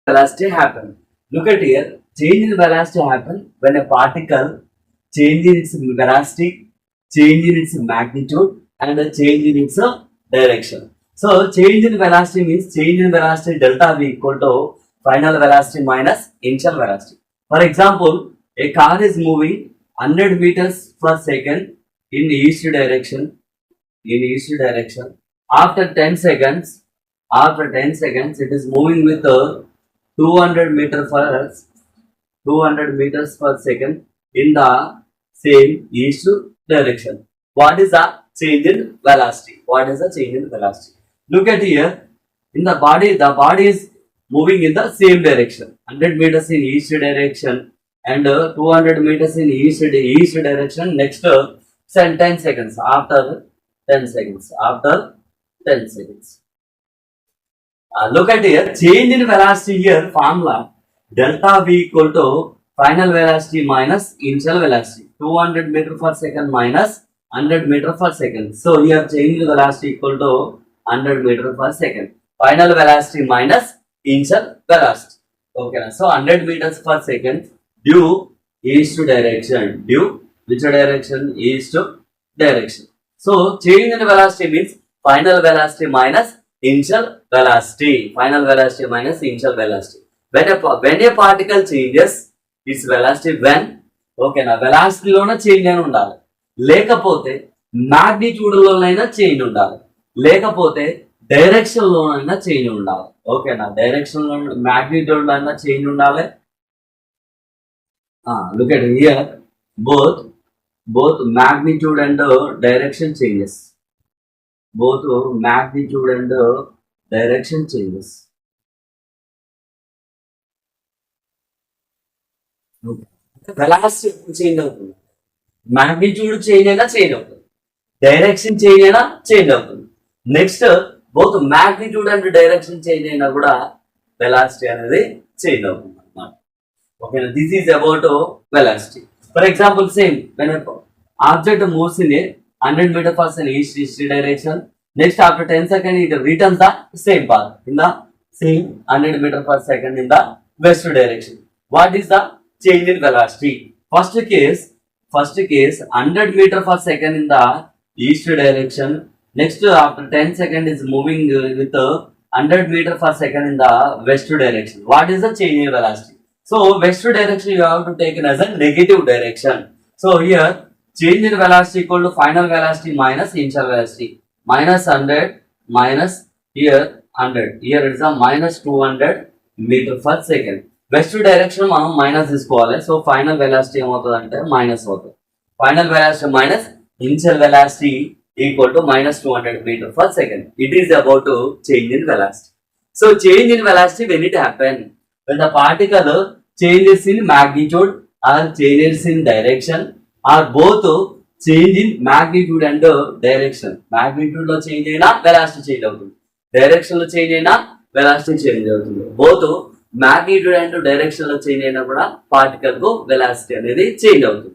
velocity happen. Look at here, change in velocity happen when a particle change in its velocity, change in its magnitude, and a change in its direction. So change in velocity means change in velocity delta v equal to final velocity minus initial velocity. For example, a car is moving 100 meters per second in east direction. After 10 seconds, it is moving with 200 meters per second in the same east direction. What is the change in velocity? Look at here. In the body is moving in the same direction. 100 meters in east direction and 200 meters in east direction. Next 10 seconds. After 10 seconds. Look at here, change in velocity here, formula delta v equal to final velocity minus initial velocity. 200 meter per second minus 100 meter per second. So here change in velocity equal to 100 meter per second. Final velocity minus initial velocity. Okay, so 100 meters per second due east direction. Due which direction? East direction. So change in velocity means final velocity minus initial velocity. When a particle changes its velocity, when velocity లోన change అని ఉండాలి, లేకపోతే magnitude లోనైనా change ఉండాలి, లేకపోతే direction లోనైనా change ఉండాలి. ఓకేనా, డైరెక్షన్ లో మాగ్నిట్యూడ్ లో అయినా చేంజ్ ఉండాలి. Look at here, both magnitude and direction changes. Velocity change అవుతుంది, మాగ్నిట్యూడ్ చేంజ్ అయినా చేంజ్ అవుతుంది, డైరెక్షన్ చేంజ్ అయినా చేంజ్ అవుతుంది. Next both magnitude and direction change అయినా కూడా వెలాసిటీ అనేది చేంజ్ అవుతుంది అన్నమాట. ఓకేనా, this is about velocity. For example, same when an object moves in a 100 meter per second east direction, next after 10 seconds it returns the same path in the same 100 meter per second in the west direction. What is the change in velocity? First case 100 meter per second in the east direction. Next after 10 seconds is moving with 100 meter per second in the west direction. What is the change in velocity? So west direction you have to take it as a negative direction. So here change in velocity equal to final velocity minus initial velocity. Minus 100 minus here 100. Here it is a minus 200 meter per second. West direction మనం minus తీసుకోవాలి. So final velocity ఏమవుతుంది అంటే minus అవుతుంది. Final velocity minus initial velocity equal to minus 200 meter per second. It is about to change in velocity. So change in velocity when it happen, when the particle changes in magnitude or changes in direction or both change in magnitude and direction. Magnitude లో change అయినా velocity change అవుతుంది, direction లో change అయినా velocity change అవుతుంది. Both magnitude and direction లో change అయినా కూడా particle కు వెలాసిటీ అనేది చేంజ్ అవుతుంది.